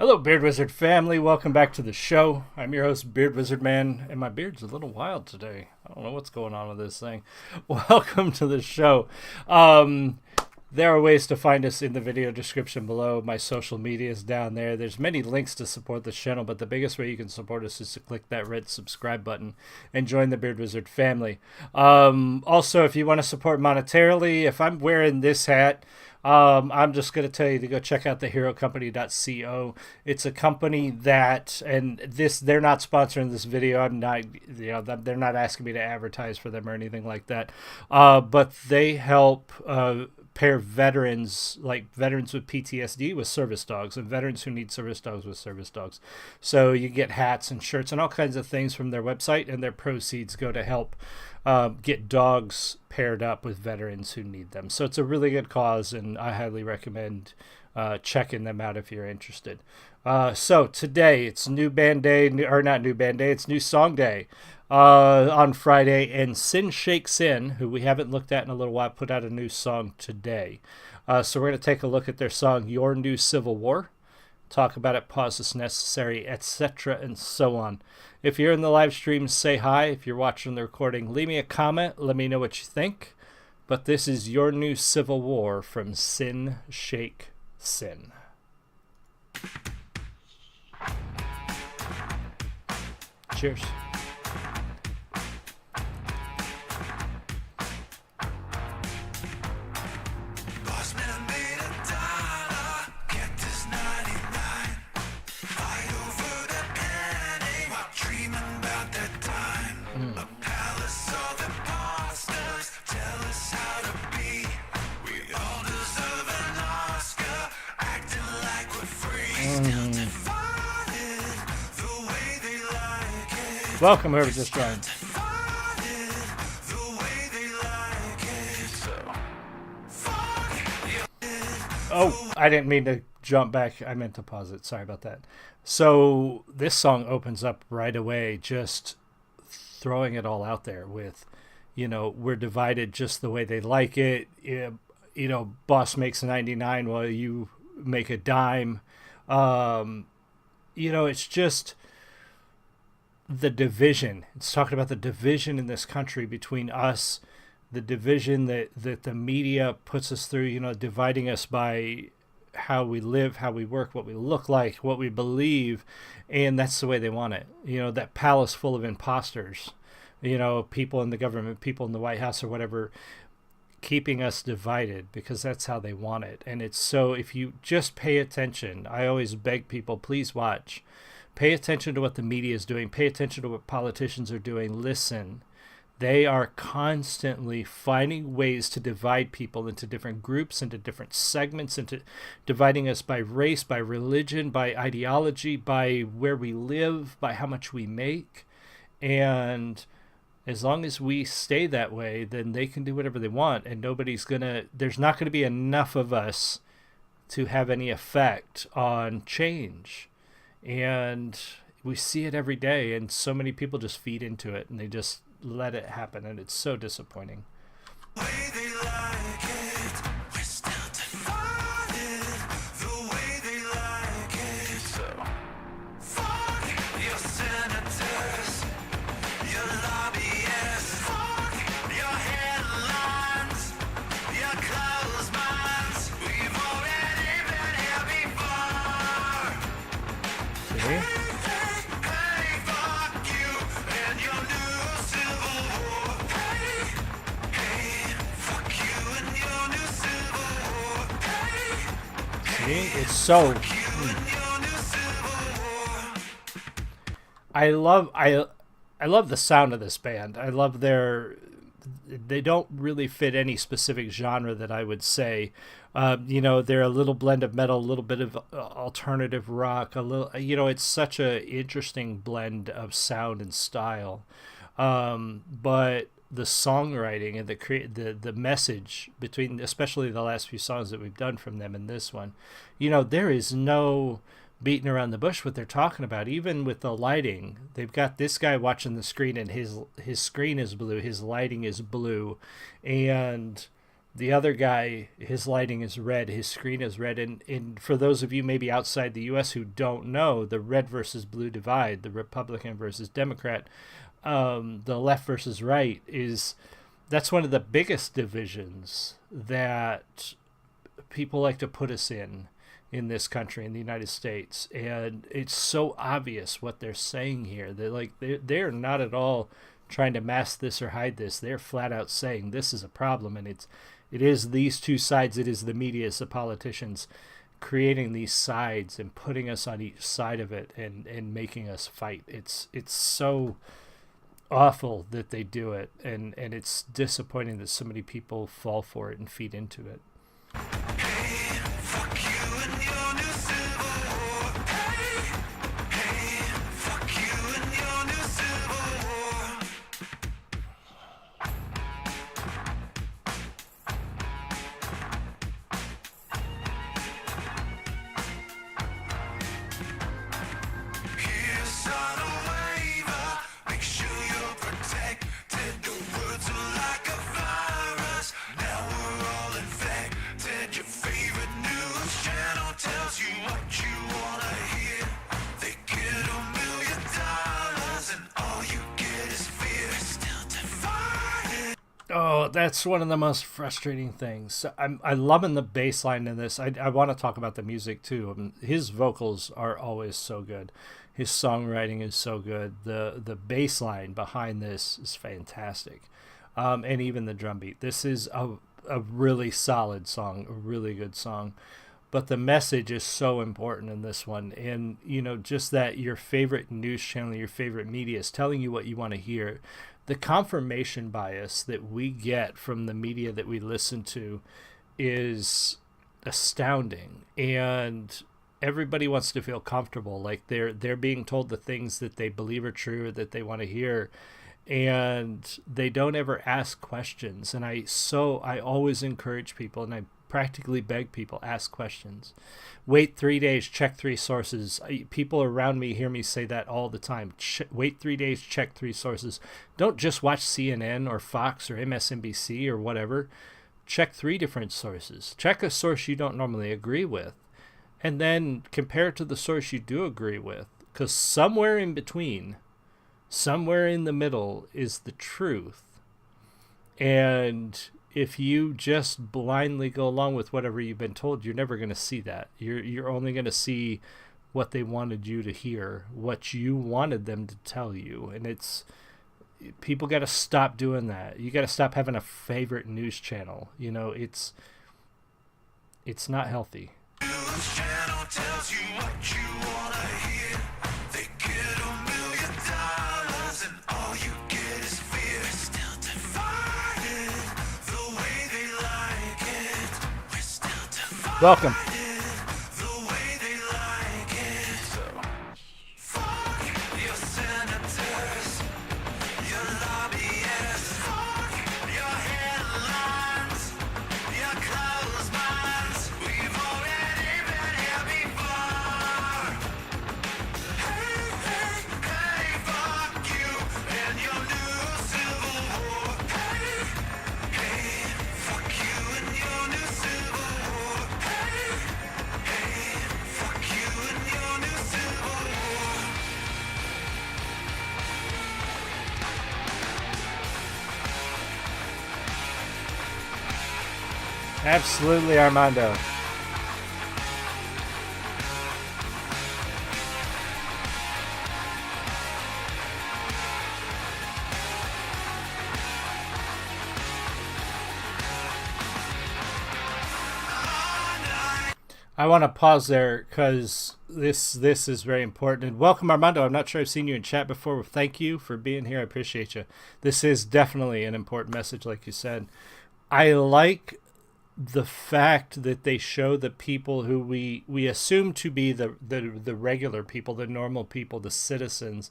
Hello, Beard Wizard family. Welcome back to the show. I'm your host, Beard Wizard Man, and my beard's a little wild today. I don't know what's going on with this thing. Welcome to the show. There are ways to find us in the video description below. My social media is down there. There's many links to support this channel, but the biggest way you can support us is to click that red subscribe button and join the Beard Wizard family. Also, if you want to support monetarily, if I'm wearing this hat, I'm just going to tell you to go check out theherocompany.co. It's a company that, and they're not sponsoring this video. I'm not, they're not asking me to advertise for them or anything like that. But they help pair veterans, like veterans with PTSD, with service dogs, and veterans who need service dogs with service dogs. So you get hats and shirts and all kinds of things from their website, and their proceeds go to help get dogs paired up with veterans who need them. So it's a really good cause, and I highly recommend checking them out if you're interested. So today it's new band day, or not new band day, it's new song day on Friday, and Sin Shake Sin, who we haven't looked at in a little while, put out a new song today. So we're going to take a look at their song, Your New Civil War, talk about it, pause if necessary, etc., and so on. If you're in the live stream, say hi. If you're watching the recording, leave me a comment. Let me know what you think. But this is Your New Civil War from Sin Shake Sin. Cheers. Welcome, whoever just joined. Oh, I didn't mean to jump back. I meant to pause it. Sorry about that. So this song opens up right away, just throwing it all out there with, we're divided just the way they like it. Boss makes 99 while you make a dime. It's just the division. It's talking about the division in this country between us, the division that the media puts us through, dividing us by how we live, how we work, what we look like, what we believe, and that's the way they want it. That palace full of imposters, people in the government, people in the White House or whatever, keeping us divided because that's how they want it. And it's so, if you just pay attention, I always beg people, please watch. Pay attention to what the media is doing. Pay attention to what politicians are doing. Listen. They are constantly finding ways to divide people into different groups, into different segments, into dividing us by race, by religion, by ideology, by where we live, by how much we make. And as long as we stay that way, then they can do whatever they want, and there's not going to be enough of us to have any effect on change. And we see it every day, and so many people just feed into it, and they just let it happen, and it's so disappointing. It's so. I love the sound of this band. I love they don't really fit any specific genre that I would say. They're a little blend of metal, a little bit of alternative rock, it's such a interesting blend of sound and style. But the songwriting and the message between, especially the last few songs that we've done from them and this one, there is no beating around the bush what they're talking about. Even with the lighting, they've got this guy watching the screen, and his screen is blue, his lighting is blue, and The other guy, his lighting is red, his screen is red. And for those of you maybe outside the U.S. who don't know, the red versus blue divide, the Republican versus Democrat, the left versus right, that's one of the biggest divisions that people like to put us in this country, in the United States. And it's so obvious what they're saying here. They're not at all trying to mask this or hide this. They're flat out saying this is a problem, and it is these two sides. It is the media, it's the politicians creating these sides and putting us on each side of it and making us fight. It's so awful that they do it, and it's disappointing that so many people fall for it and feed into it. Hey, fuck you and your new civil war. Hey, fuck you and your new civil war. Here's on a waiver. Make sure you're protected. The words are like a virus. Now we're all infected. Your favorite news channel tells you what you wanna hear. They get $1 million and all you get is fear. Still divided. Oh, that's one of the most frustrating things. I'm loving the bass line in this. I want to talk about the music too. His vocals are always so good. His songwriting is so good. The bass line behind this is fantastic. And even the drum beat. This is a really solid song, a really good song. But the message is so important in this one. And, just that your favorite news channel, your favorite media is telling you what you want to hear. The confirmation bias that we get from the media that we listen to is astounding. And everybody wants to feel comfortable, like they're being told the things that they believe are true, that they want to hear, and they don't ever ask questions. And I always encourage people, and I practically beg people, ask questions. Wait 3 days, check 3 sources. People around me hear me say that all the time. Wait 3 days, check 3 sources. Don't just watch CNN or Fox or MSNBC or whatever. Check 3 different sources. Check a source you don't normally agree with, and then compare it to the source you do agree with, because somewhere in between, somewhere in the middle is the truth. And if you just blindly go along with whatever you've been told, you're never going to see that. You're only going to see what they wanted you to hear, what you wanted them to tell you. And people got to stop doing that. You got to stop having a favorite news channel. It's not healthy. News channel tells you what you wanna hear. They get $1 million and all you get is fear. Still divided the way they like it. We're still divided. Welcome. The way they like it. Fuck your senators, your lobbyists. Fuck your headlines, your closed minds. We've already been here before. Hey, hey, hey, fuck you and your new civil war. Hey, hey, fuck you and your new civil war. Hey, hey, fuck you and your new civil war. Absolutely, Armando. I want to pause there because this is very important. And welcome, Armando. I'm not sure I've seen you in chat before. Thank you for being here. I appreciate you. This is definitely an important message, like you said. I like the fact that they show the people who we assume to be the regular people, the normal people, the citizens,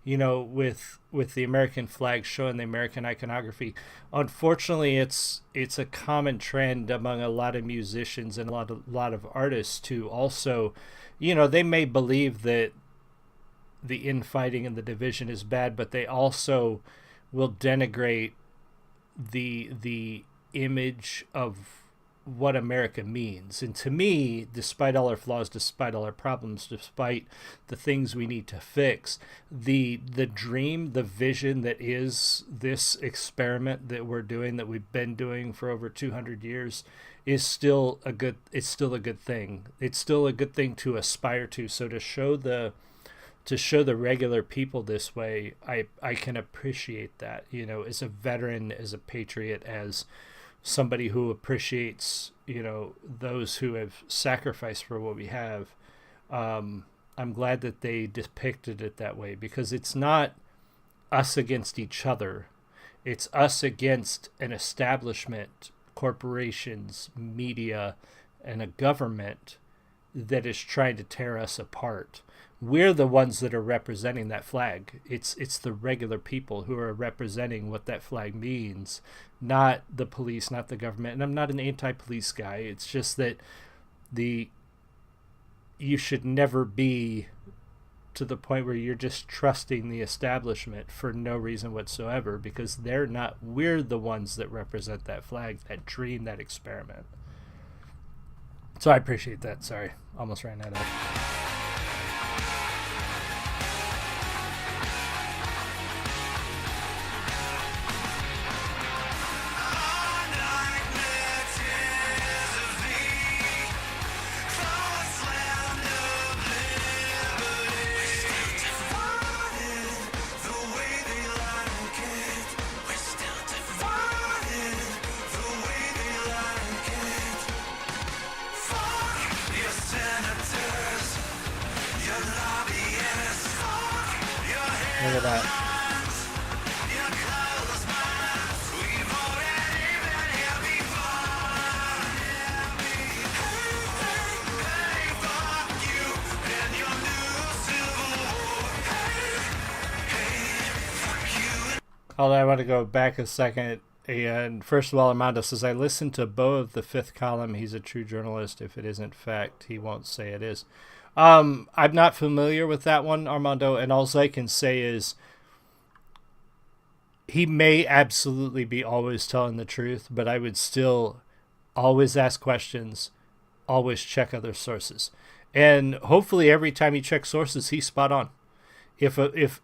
with the American flag showing the American iconography. Unfortunately, it's a common trend among a lot of musicians and a lot of artists to also, they may believe that the infighting and the division is bad, but they also will denigrate the image of what America means. And to me, despite all our flaws, despite all our problems, despite the things we need to fix, the dream, the vision that is this experiment that we're doing, that we've been doing for over 200 years, is still a good thing. It's still a good thing to aspire to. So to show the regular people this way, I can appreciate that, as a veteran, as a patriot, as somebody who appreciates, those who have sacrificed for what we have. I'm glad that they depicted it that way, because it's not us against each other. It's us against an establishment, corporations, media, and a government that is trying to tear us apart. We're the ones that are representing that flag. It's the regular people who are representing what that flag means, not the police, not the government. And I'm not an anti-police guy. It's just that you should never be to the point where you're just trusting the establishment for no reason whatsoever, because we're the ones that represent that flag, that dream, that experiment. So I appreciate that. Sorry, almost ran out of. Look at that. Although I want to go back a second. And first of all, Armando says, I listened to Bo of the Fifth Column. He's a true journalist. If it isn't fact, he won't say it is. I'm not familiar with that one, Armando, and all I can say is he may absolutely be always telling the truth, but I would still always ask questions, always check other sources. And hopefully every time he checks sources, he's spot on. If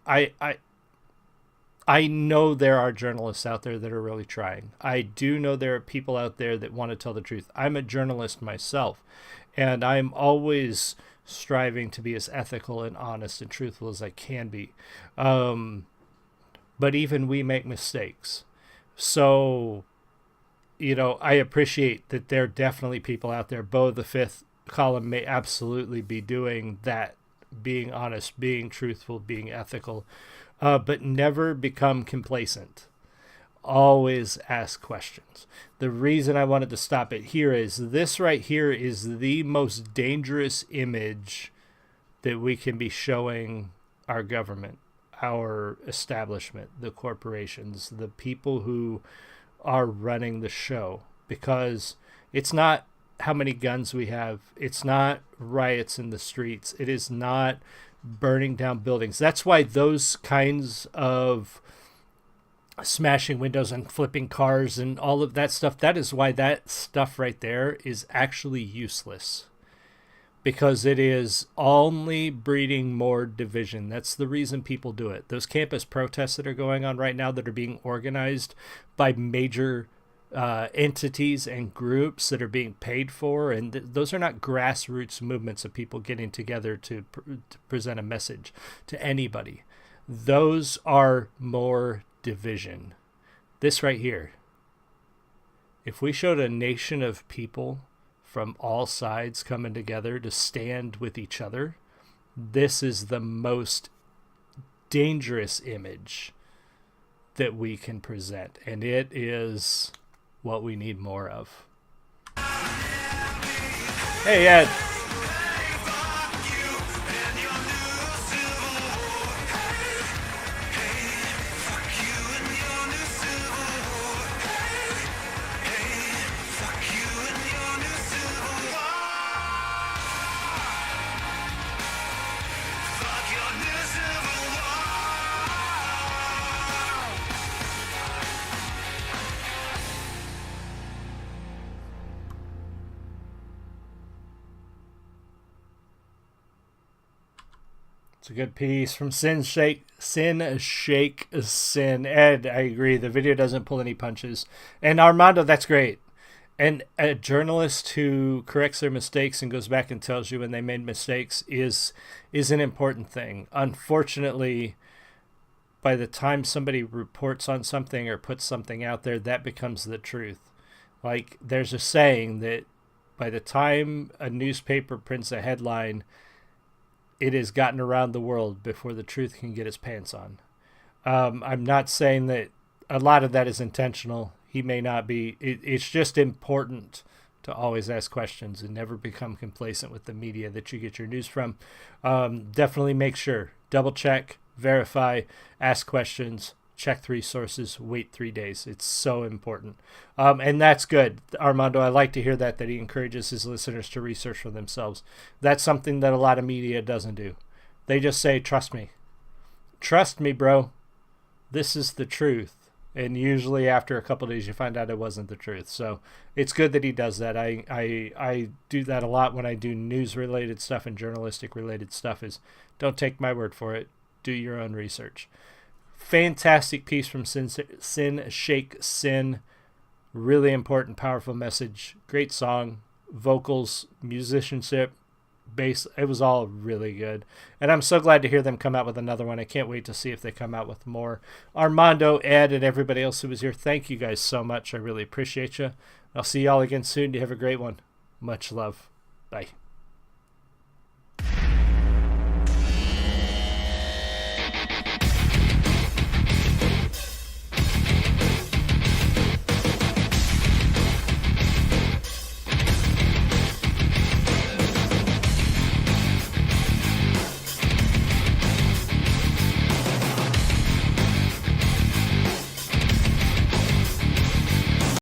I know there are journalists out there that are really trying. I do know there are people out there that want to tell the truth. I'm a journalist myself, and I'm always striving to be as ethical and honest and truthful as I can be. But even we make mistakes. So, I appreciate that there are definitely people out there. Bo, the Fifth Column, may absolutely be doing that, being honest, being truthful, being ethical, but never become complacent. Always ask questions. The reason I wanted to stop it here is this right here is the most dangerous image that we can be showing our government, our establishment, the corporations, the people who are running the show, because it's not how many guns we have. It's not riots in the streets. It is not burning down buildings. That's why those kinds of smashing windows and flipping cars and all of that stuff, that is why that stuff right there is actually useless, because it is only breeding more division. That's the reason people do it. Those campus protests that are going on right now, that are being organized by major entities and groups that are being paid for, and those are not grassroots movements of people getting together to present a message to anybody. Those are more division. This right here, if we showed a nation of people from all sides coming together to stand with each other, this is the most dangerous image that we can present, and it is what we need more of. Hey, Ed. It's a good piece from Sin Shake Sin. Ed, I agree. The video doesn't pull any punches. And Armando, that's great. And a journalist who corrects their mistakes and goes back and tells you when they made mistakes is an important thing. Unfortunately, by the time somebody reports on something or puts something out there, that becomes the truth. Like, there's a saying that by the time a newspaper prints a headline, it has gotten around the world before the truth can get its pants on. I'm not saying that a lot of that is intentional. He may not be. It's just important to always ask questions and never become complacent with the media that you get your news from. Definitely make sure, double check, verify, ask questions, check 3 sources, wait 3 days. It's so important. And that's good. Armando, I like to hear that he encourages his listeners to research for themselves. That's something that a lot of media doesn't do. They just say, trust me. Trust me, bro. This is the truth. And usually after a couple of days, you find out it wasn't the truth. So it's good that he does that. I do that a lot when I do news-related stuff and journalistic-related stuff is don't take my word for it. Do your own research. Fantastic piece from Sin Shake Sin. Really important, powerful message. Great song. Vocals, musicianship, bass. It was all really good. And I'm so glad to hear them come out with another one. I can't wait to see if they come out with more. Armando, Ed, and everybody else who was here, thank you guys so much. I really appreciate you. I'll see y'all again soon. You have a great one. Much love. Bye.